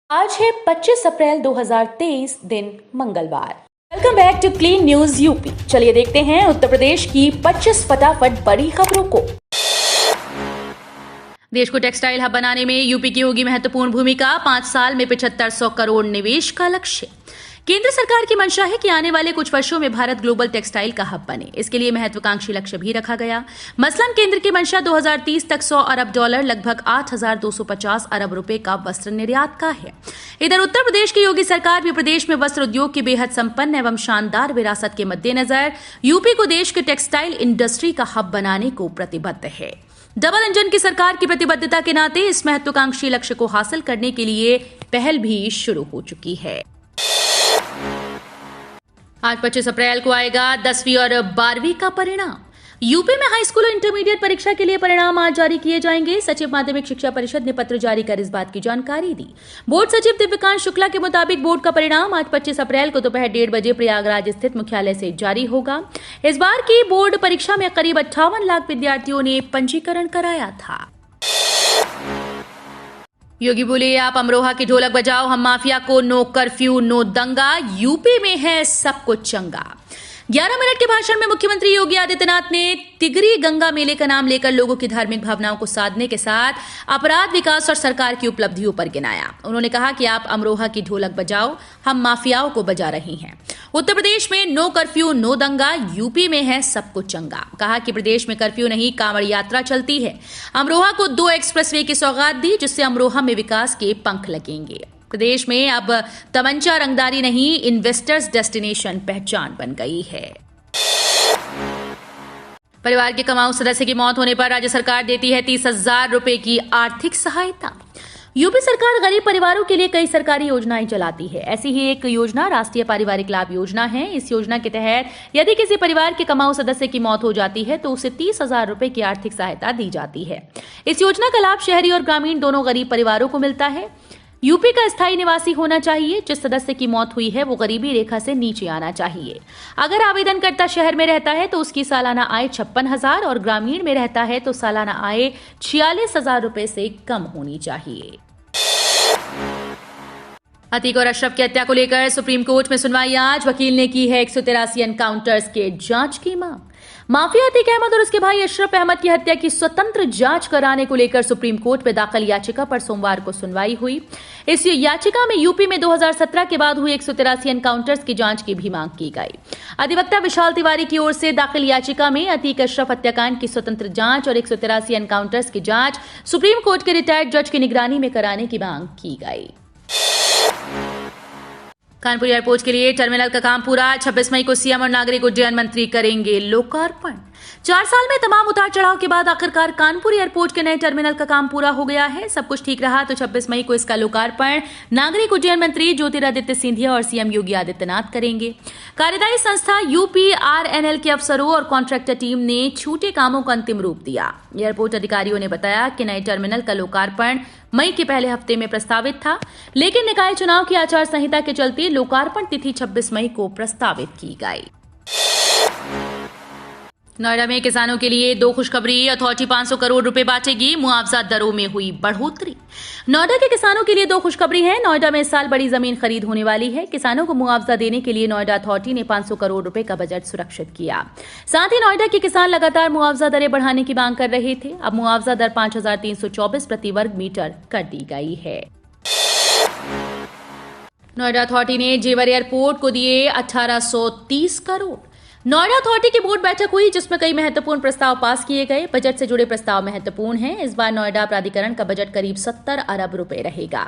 आज है 25 अप्रैल 2023 दिन मंगलवार। Welcome back to clean news UP. चलिए देखते हैं उत्तर प्रदेश की 25 फटाफट बड़ी खबरों को। देश को टेक्सटाइल हब बनाने में यूपी की होगी महत्वपूर्ण भूमिका। 5 साल में 7500 करोड़ निवेश का लक्ष्य। केंद्र सरकार की मंशा है कि आने वाले कुछ वर्षों में भारत ग्लोबल टेक्सटाइल का हब बने। इसके लिए महत्वाकांक्षी लक्ष्य भी रखा गया। मसलन केंद्र की मंशा 2030 तक 100 अरब डॉलर लगभग 8,250 अरब रुपए का वस्त्र निर्यात का है। इधर उत्तर प्रदेश की योगी सरकार भी प्रदेश में वस्त्र उद्योग की बेहद संपन्न एवं शानदार विरासत के मद्देनजर यूपी को देश के टेक्सटाइल इंडस्ट्री का हब बनाने को प्रतिबद्ध है। डबल इंजन की सरकार की प्रतिबद्धता के नाते इस महत्वाकांक्षी लक्ष्य को हासिल करने के लिए पहल भी शुरू हो चुकी है। आज 25 अप्रैल को आएगा 10वीं और 12वीं का परिणाम। यूपी में हाई स्कूल और इंटरमीडिएट परीक्षा के लिए परिणाम आज जारी किए जाएंगे। सचिव माध्यमिक शिक्षा परिषद ने पत्र जारी कर इस बात की जानकारी दी। बोर्ड सचिव दिव्यकांत शुक्ला के मुताबिक बोर्ड का परिणाम आज 25 अप्रैल को दोपहर 1:30 बजे प्रयागराज स्थित मुख्यालय से जारी होगा। इस बार की बोर्ड परीक्षा में करीब 58 लाख विद्यार्थियों ने पंजीकरण कराया था। योगी बोले, आप अमरोहा की ढोलक बजाओ, हम माफिया को नो कर्फ्यू नो दंगा, यूपी में है सब कुछ चंगा। 11 मिनट के भाषण में मुख्यमंत्री योगी आदित्यनाथ ने तिगरी गंगा मेले का नाम लेकर लोगों की धार्मिक भावनाओं को साधने के साथ अपराध विकास और सरकार की उपलब्धियों पर गिनाया। उन्होंने कहा कि आप अमरोहा की ढोलक बजाओ, हम माफियाओं को बजा रही हैं। उत्तर प्रदेश में नो कर्फ्यू नो दंगा, यूपी में है सब कुछ चंगा। कहा कि प्रदेश में कर्फ्यू नहीं, कांवड़ यात्रा चलती है। अमरोहा को 2 एक्सप्रेसवे की सौगात दी, जिससे अमरोहा में विकास के पंख लगेंगे। प्रदेश में अब तमंचा रंगदारी नहीं, इन्वेस्टर्स डेस्टिनेशन पहचान बन गई है। परिवार के कमाऊ सदस्य की मौत होने पर राज्य सरकार देती है 30,000 रुपए की आर्थिक सहायता। यूपी सरकार गरीब परिवारों के लिए कई सरकारी योजनाएं चलाती है। ऐसी ही एक योजना राष्ट्रीय पारिवारिक लाभ योजना है। इस योजना के तहत यदि किसी परिवार के कमाऊ सदस्य की मौत हो जाती है तो उसे 30,000 रुपए की आर्थिक सहायता दी जाती है। इस योजना का लाभ शहरी और ग्रामीण दोनों गरीब परिवारों को मिलता है। यूपी का स्थायी निवासी होना चाहिए। जिस सदस्य की मौत हुई है वो गरीबी रेखा से नीचे आना चाहिए। अगर आवेदनकर्ता शहर में रहता है तो उसकी सालाना आय 56,000 और ग्रामीण में रहता है तो सालाना आय 46,000 रुपए से कम होनी चाहिए। अतीक और अशरफ की हत्या को लेकर सुप्रीम कोर्ट में सुनवाई आज। वकील ने की है 183 एनकाउंटर्स के जांच की मांग। माफिया अतीक अहमद और उसके भाई अशरफ अहमद की हत्या की स्वतंत्र जांच कराने को लेकर सुप्रीम कोर्ट में दाखिल याचिका पर सोमवार को सुनवाई हुई। इस याचिका में यूपी में 2017 के बाद हुए 183 एनकाउंटर्स की जांच की भी मांग की गई। अधिवक्ता विशाल तिवारी की ओर से दाखिल याचिका में अतीक अशरफ हत्याकांड की स्वतंत्र जांच और 183 एनकाउंटर्स की जांच सुप्रीम कोर्ट के रिटायर्ड जज की निगरानी में कराने की मांग की गई। कानपुर एयरपोर्ट के लिए टर्मिनल का काम पूरा। 26 मई को सीएम और नागरिक उड्डयन मंत्री करेंगे लोकार्पण। 4 साल में तमाम उतार चढ़ाव के बाद आखिरकार कानपुर एयरपोर्ट के नए टर्मिनल का काम पूरा हो गया है। सब कुछ ठीक रहा तो 26 मई को इसका लोकार्पण नागरिक उड्डयन मंत्री ज्योतिरादित्य सिंधिया और सीएम योगी आदित्यनाथ करेंगे। कार्यदायी संस्था यूपीआरएनएल के अफसरों और कॉन्ट्रैक्टर टीम ने छूटे कामों को अंतिम रूप दिया। एयरपोर्ट अधिकारियों ने बताया कि नए टर्मिनल का लोकार्पण मई के पहले हफ्ते में प्रस्तावित था, लेकिन निकाय चुनाव की आचार संहिता के चलते लोकार्पण तिथि 26 मई को प्रस्तावित की गई। नोएडा में किसानों के लिए 2 खुशखबरी। अथॉरिटी 500 करोड़ रुपए बांटेगी, मुआवजा दरों में हुई बढ़ोतरी। नोएडा के किसानों के लिए 2 खुशखबरी है। नोएडा में इस साल बड़ी जमीन खरीद होने वाली है। किसानों को मुआवजा देने के लिए नोएडा अथॉरिटी ने 500 करोड़ रुपए का बजट सुरक्षित किया। साथ ही नोएडा के किसान लगातार मुआवजा दरें बढ़ाने की मांग कर रहे थे। अब मुआवजा दर 5,324 प्रति वर्ग मीटर कर दी गई है। नोएडा अथॉरिटी ने जेवर एयरपोर्ट को दिए 1830 करोड़। नोएडा अथॉरिटी की बोर्ड बैठक हुई जिसमें कई महत्वपूर्ण प्रस्ताव पास किए गए। बजट से जुड़े प्रस्ताव महत्वपूर्ण हैं। इस बार नोएडा प्राधिकरण का बजट करीब 70 अरब रुपए रहेगा।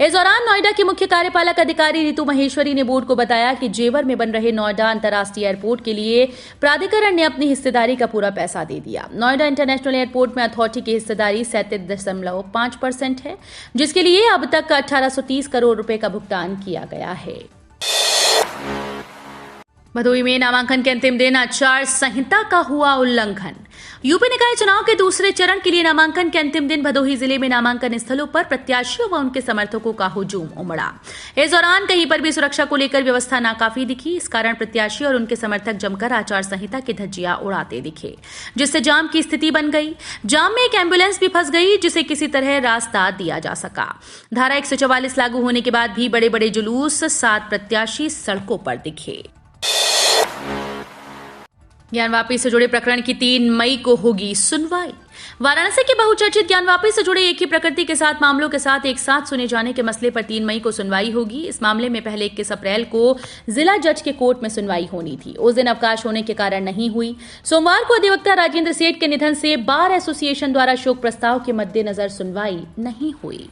इस दौरान नोएडा की मुख्य कार्यपालक अधिकारी ऋतु महेश्वरी ने बोर्ड को बताया कि जेवर में बन रहे नोएडा अंतर्राष्ट्रीय एयरपोर्ट के लिए प्राधिकरण ने अपनी हिस्सेदारी का पूरा पैसा दे दिया। नोएडा इंटरनेशनल एयरपोर्ट में अथॉरिटी की हिस्सेदारी 37.5% है, जिसके लिए अब तक 1830 करोड़ रुपए का भुगतान किया गया है। भदोही में नामांकन के अंतिम दिन आचार संहिता का हुआ उल्लंघन। यूपी निकाय चुनाव के दूसरे चरण के लिए नामांकन के अंतिम दिन भदोही जिले में नामांकन स्थलों पर प्रत्याशियों व उनके समर्थकों का हुजूम उमड़ा। इस दौरान कहीं पर भी सुरक्षा को लेकर व्यवस्था नाकाफी दिखी। इस कारण प्रत्याशी और उनके समर्थक जमकर आचार संहिता की धज्जियां उड़ाते दिखे, जिससे जाम की स्थिति बन गई। जाम में एक एम्बुलेंस भी फंस गई, जिसे किसी तरह रास्ता दिया जा सका। धारा 144 लागू होने के बाद भी बड़े बड़े जुलूस, 7 प्रत्याशी सड़कों पर दिखे। ज्ञानवापी से जुड़े प्रकरण की 3 मई को होगी सुनवाई। वाराणसी के बहुचर्चित ज्ञानवापी से जुड़े एक ही प्रकृति के 7 मामलों के साथ एक साथ सुने जाने के मसले पर 3 मई को सुनवाई होगी। इस मामले में पहले 21 अप्रैल को जिला जज के कोर्ट में सुनवाई होनी थी। उस दिन अवकाश होने के कारण नहीं हुई। सोमवार को अधिवक्ता राजेंद्र सेठ के निधन से बार एसोसिएशन द्वारा शोक प्रस्ताव के मद्देनजर सुनवाई नहीं हुई।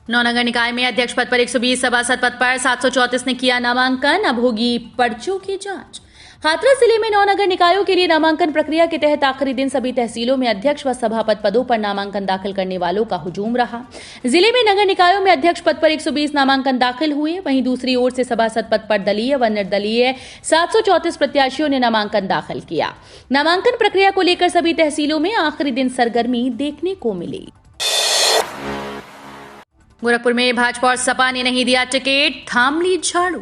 नगर निकाय में अध्यक्ष पद पर 120, सभासद पद पर 734 ने किया नामांकन। अब होगी पर्चों की जांच। हाथरस जिले में 9 नगर निकायों के लिए नामांकन प्रक्रिया के तहत आखिरी दिन सभी तहसीलों में अध्यक्ष व सभापति पदों पर नामांकन दाखिल करने वालों का हुजूम रहा। जिले में नगर निकायों में अध्यक्ष पद पर 120 नामांकन दाखिल हुए। वहीं दूसरी ओर से सभासद पद पर दलीय व निर्दलीय 734 प्रत्याशियों ने नामांकन दाखिल किया। नामांकन प्रक्रिया को लेकर सभी तहसीलों में आखिरी दिन सरगर्मी देखने को मिली। गोरखपुर में भाजपा और सपा ने नहीं दिया टिकट, थाम ली झाड़ू।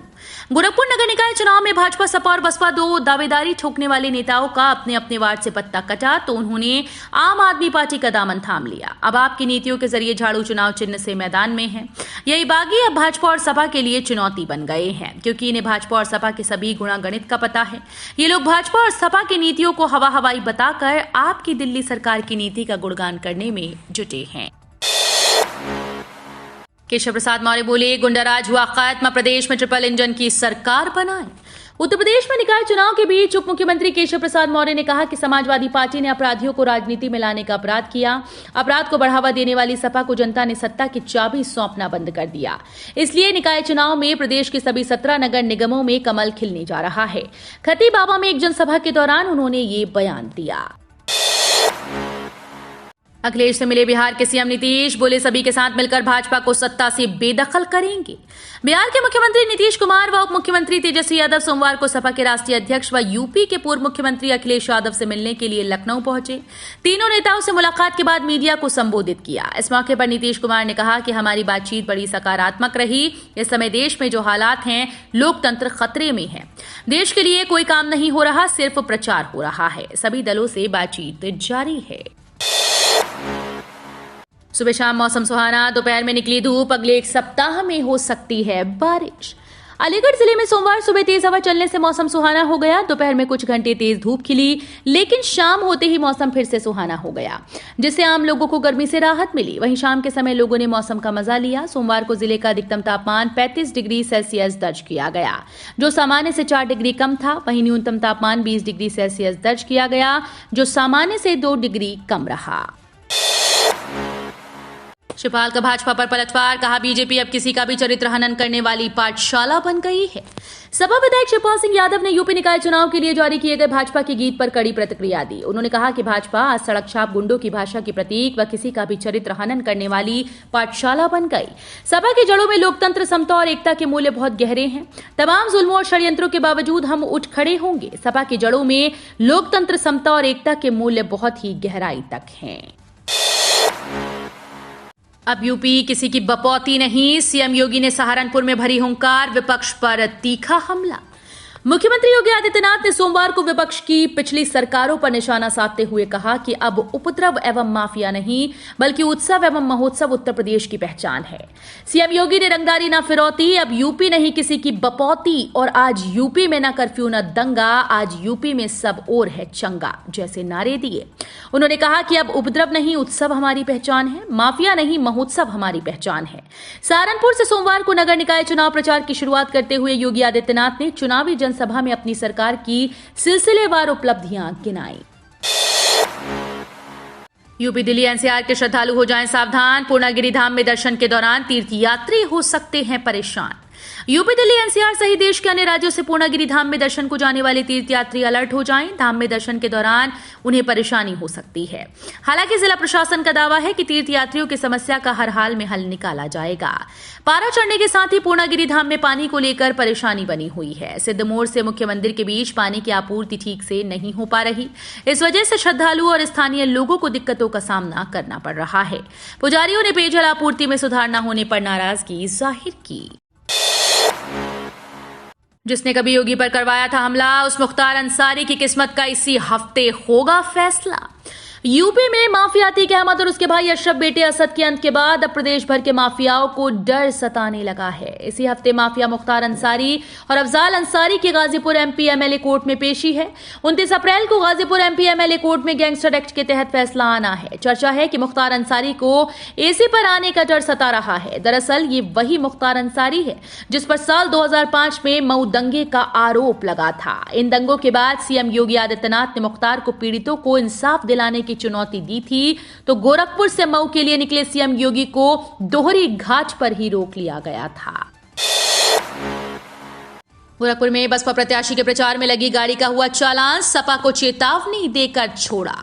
गोरखपुर नगर निकाय चुनाव में भाजपा, सपा और बसपा 2 दावेदारी ठोकने वाले नेताओं का अपने अपने वार्ड से पत्ता कटा तो उन्होंने आम आदमी पार्टी का दामन थाम लिया। अब आपकी नीतियों के जरिए झाड़ू चुनाव चिन्ह से मैदान में है। यही बागी अब भाजपा और सपा के लिए चुनौती बन गए हैं, क्योंकि इन्हें भाजपा और सपा के सभी गुणागणित का पता है। ये लोग भाजपा और सपा की नीतियों को हवा हवाई बताकर आपकी दिल्ली सरकार की नीति का गुणगान करने में जुटे हैं। केशव प्रसाद मौर्य बोले, गुंडाराज हुआ खत्म, प्रदेश में ट्रिपल इंजन की सरकार बनाए। उत्तर प्रदेश में निकाय चुनाव के बीच उप मुख्यमंत्री केशव प्रसाद मौर्य ने कहा कि समाजवादी पार्टी ने अपराधियों को राजनीति में लाने का अपराध किया। अपराध को बढ़ावा देने वाली सपा को जनता ने सत्ता की चाबी सौंपना बंद कर दिया। इसलिए निकाय चुनाव में प्रदेश के सभी 17 नगर निगमों में कमल खिलने जा रहा है। खती बाबा में एक जनसभा के दौरान उन्होंने ये बयान दिया। अखिलेश से मिले बिहार के सीएम नीतीश, बोले सभी के साथ मिलकर भाजपा को सत्ता से बेदखल करेंगे। बिहार के मुख्यमंत्री नीतीश कुमार व उप मुख्यमंत्री तेजस्वी यादव सोमवार को सपा के राष्ट्रीय अध्यक्ष व यूपी के पूर्व मुख्यमंत्री अखिलेश यादव से मिलने के लिए लखनऊ पहुंचे। तीनों नेताओं से मुलाकात के बाद मीडिया को संबोधित किया। इस मौके पर नीतीश कुमार ने कहा कि हमारी बातचीत बड़ी सकारात्मक रही। इस समय देश में जो हालात हैं, लोकतंत्र खतरे में है। देश के लिए कोई काम नहीं हो रहा, सिर्फ प्रचार हो रहा है। सभी दलों से बातचीत जारी है। सुबह शाम मौसम सुहाना, दोपहर में निकली धूप, अगले 1 सप्ताह में हो सकती है बारिश। अलीगढ़ जिले में सोमवार सुबह तेज हवा चलने से मौसम सुहाना हो गया। दोपहर में कुछ घंटे तेज धूप खिली, लेकिन शाम होते ही मौसम फिर से सुहाना हो गया, जिससे आम लोगों को गर्मी से राहत मिली। वहीं शाम के समय लोगों ने मौसम का मजा लिया। सोमवार को जिले का अधिकतम तापमान 35 डिग्री सेल्सियस दर्ज किया गया, जो सामान्य से 4 डिग्री कम था। वहीं न्यूनतम तापमान 20 डिग्री सेल्सियस दर्ज किया गया, जो सामान्य से 2 डिग्री कम रहा। शिवपाल का भाजपा पर पलटवार, कहा बीजेपी अब किसी का भी चरित्र हनन करने वाली पाठशाला बन गई है। सपा विधायक शिवपाल सिंह यादव ने यूपी निकाय चुनाव के लिए जारी किए गए भाजपा के गीत पर कड़ी प्रतिक्रिया दी। उन्होंने कहा कि भाजपा आज सड़क छाप गुंडों की भाषा की प्रतीक व किसी का भी चरित्र हनन करने वाली पाठशाला बन गई। सपा की जड़ों में लोकतंत्र, समता और एकता के मूल्य बहुत गहरे हैं। तमाम जुल्मों और षड्यंत्रों के बावजूद हम उठ खड़े होंगे। सपा की जड़ों में लोकतंत्र, समता और एकता के मूल्य बहुत ही गहराई तक हैं। अब यूपी किसी की बपौती नहीं, सीएम योगी ने सहारनपुर में भरी हुंकार, विपक्ष पर तीखा हमला। मुख्यमंत्री योगी आदित्यनाथ ने सोमवार को विपक्ष की पिछली सरकारों पर निशाना साधते हुए कहा कि अब उपद्रव एवं माफिया नहीं, बल्कि उत्सव एवं महोत्सव उत्तर प्रदेश की पहचान है। सीएम योगी ने रंगदारी न फिरौती, अब यूपी नहीं किसी की बपौती, और आज यूपी में न कर्फ्यू न दंगा, आज यूपी में सब और है चंगा जैसे नारे दिए। उन्होंने कहा कि अब उपद्रव नहीं, उत्सव हमारी पहचान है, माफिया नहीं, महोत्सव हमारी पहचान है। सहारनपुर से सोमवार को नगर निकाय चुनाव प्रचार की शुरुआत करते हुए योगी आदित्यनाथ ने चुनावी सभा में अपनी सरकार की सिलसिलेवार उपलब्धियां गिनाई। यूपी दिल्ली एनसीआर के श्रद्धालु हो जाएं सावधान, पूर्णागिरि धाम में दर्शन के दौरान तीर्थयात्री हो सकते हैं परेशान। यूपी, दिल्ली, एनसीआर सहित देश के अन्य राज्यों से पूर्णागिरि धाम में दर्शन को जाने वाले तीर्थयात्री अलर्ट हो जाएं। धाम में दर्शन के दौरान उन्हें परेशानी हो सकती है। हालांकि जिला प्रशासन का दावा है कि तीर्थयात्रियों की समस्या का हर हाल में हल निकाला जाएगा। पारा चढ़ने के साथ ही पूर्णागिरि धाम में पानी को लेकर परेशानी बनी हुई है। सिद्धमोड़ से मुख्य मंदिर के बीच पानी की आपूर्ति ठीक से नहीं हो पा रही। इस वजह से श्रद्धालुओं और स्थानीय लोगों को दिक्कतों का सामना करना पड़ रहा है। पुजारियों ने पेयजल आपूर्ति में सुधार न होने पर नाराजगी जाहिर की। जिसने कभी योगी पर करवाया था हमला, उस मुख्तार अंसारी की किस्मत का इसी हफ्ते होगा फैसला। यूपी में माफिया अतीक अहमद और उसके भाई अशरफ बेटे असद के अंत के बाद अब प्रदेश भर के माफियाओं को डर सताने लगा है। इसी हफ्ते माफिया मुख्तार अंसारी और अफजाल अंसारी की गाजीपुर एमपी एमएलए कोर्ट में पेशी है। 29 अप्रैल को गाजीपुर एमपी एमएलए कोर्ट में गैंगस्टर एक्ट के तहत फैसला आना है। चर्चा है कि मुख्तार अंसारी को एसी पर आने का डर सता रहा है। दरअसल ये वही मुख्तार अंसारी है जिस पर साल 2005 में मऊ दंगे का आरोप लगा था। इन दंगों के बाद सीएम योगी आदित्यनाथ ने मुख्तार को पीड़ितों को इंसाफ दिलाने की चुनौती दी थी, तो गोरखपुर से मऊ के लिए निकले सीएम योगी को दोहरी घाट पर ही रोक लिया गया था। गोरखपुर में बसपा प्रत्याशी के प्रचार में लगी गाड़ी का हुआ चालान, सपा को चेतावनी देकर छोड़ा।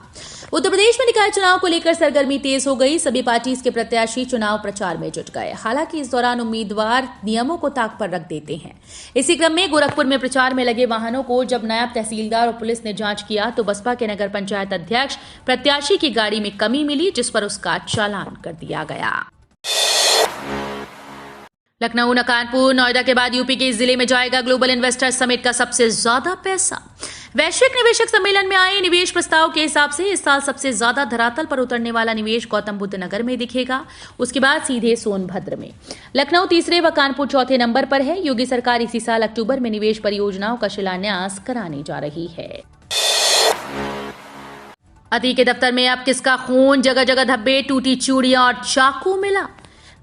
उत्तर प्रदेश में निकाय चुनाव को लेकर सरगर्मी तेज हो गई। सभी पार्टी के प्रत्याशी चुनाव प्रचार में जुट गए। हालांकि इस दौरान उम्मीदवार नियमों को ताक पर रख देते हैं। इसी क्रम में गोरखपुर में प्रचार में लगे वाहनों को जब नायब तहसीलदार और पुलिस ने जांच किया तो बसपा के नगर पंचायत अध्यक्ष प्रत्याशी की गाड़ी में कमी मिली, जिस पर उसका चालान कर दिया गया। लखनऊ, कानपुर, नोएडा के बाद यूपी के इस जिले में जाएगा ग्लोबल इन्वेस्टर समिट का सबसे ज्यादा पैसा। वैश्विक निवेशक सम्मेलन में आए निवेश प्रस्ताव के हिसाब से इस साल सबसे ज्यादा धरातल पर उतरने वाला निवेश गौतम बुद्ध नगर में दिखेगा। उसके बाद सीधे सोनभद्र में। लखनऊ तीसरे व कानपुर चौथे नंबर पर है। योगी सरकार इसी साल अक्टूबर में निवेश परियोजनाओं का शिलान्यास कराने जा रही है। अतीक के दफ्तर में अब किसका खून, जगह जगह धब्बे, टूटी चूड़ियां और चाकू मिला।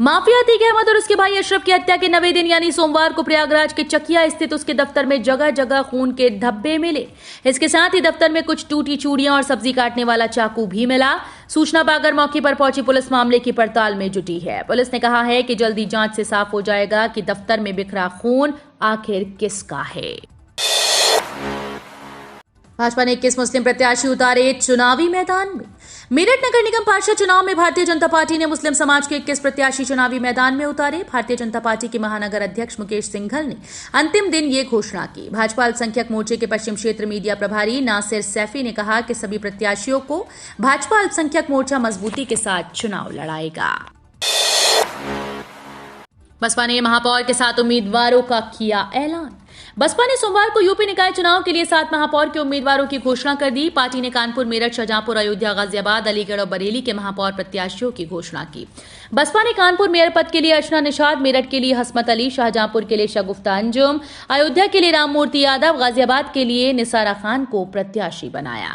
माफिया अतीक अहमद और उसके भाई अशरफ की हत्या के 9वें दिन यानी सोमवार को प्रयागराज के चकिया स्थित उसके दफ्तर में जगह जगह खून के धब्बे मिले। इसके साथ ही दफ्तर में कुछ टूटी चूड़ियां और सब्जी काटने वाला चाकू भी मिला। सूचना पाकर मौके पर पहुंची पुलिस मामले की पड़ताल में जुटी है। पुलिस ने कहा है कि जल्दी जांच से साफ हो जाएगा कि दफ्तर में बिखरा खून आखिर किसका है। भाजपा ने 21 मुस्लिम प्रत्याशी उतारे चुनावी मैदान में। मेरठ नगर निगम पार्षद चुनाव में भारतीय जनता पार्टी ने मुस्लिम समाज के 21 प्रत्याशी चुनावी मैदान में उतारे। भारतीय जनता पार्टी के महानगर अध्यक्ष मुकेश सिंघल ने अंतिम दिन ये घोषणा की। भाजपा अल्पसंख्यक मोर्चे के पश्चिम क्षेत्र मीडिया प्रभारी नासिर सैफी ने कहा कि सभी प्रत्याशियों को भाजपा अल्पसंख्यक मोर्चा मजबूती के साथ चुनाव लड़ाएगा। बसपा ने महापौर के 7 उम्मीदवारों का किया ऐलान। बसपा ने सोमवार को यूपी निकाय चुनाव के लिए 7 महापौर के उम्मीदवारों की घोषणा कर दी। पार्टी ने कानपुर, मेरठ, शाहजहांपुर, अयोध्या, गाजियाबाद, अलीगढ़ और बरेली के महापौर प्रत्याशियों की घोषणा की। बसपा ने कानपुर मेयर पद के लिए अर्चना निषाद, मेरठ के लिए हसमत अली, शाहजहांपुर के लिए शगुफ्ता अंजुम, अयोध्या के लिए राममूर्ति यादव, गाजियाबाद के लिए निसारा खान को प्रत्याशी बनाया।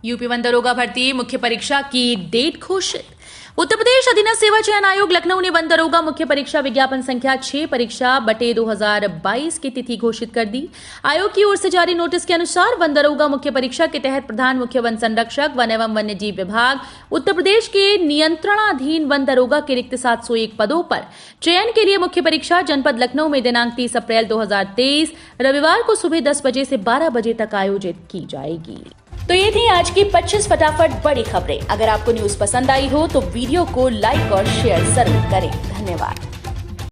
यूपी वन दरोगा भर्ती मुख्य परीक्षा की डेट घोषित। उत्तर प्रदेश अधीनस्थ सेवा चयन आयोग लखनऊ ने वन दरोगा मुख्य परीक्षा विज्ञापन संख्या 6 परीक्षा बटे 2022 की तिथि घोषित कर दी। आयोग की ओर से जारी नोटिस के अनुसार वन दरोगा मुख्य परीक्षा के तहत प्रधान मुख्य वन संरक्षक, वन एवं वन्यजीव विभाग, उत्तर प्रदेश के नियंत्रणाधीन वन दरोगा के रिक्त 701 पदों पर चयन के लिए मुख्य परीक्षा जनपद लखनऊ में दिनांक 30 अप्रैल 2023 रविवार को सुबह 10 बजे से 12 बजे तक आयोजित की जाएगी। तो ये थी आज की 25 फटाफट बड़ी खबरें। अगर आपको न्यूज पसंद आई हो तो वीडियो को लाइक और शेयर जरूर करें। धन्यवाद।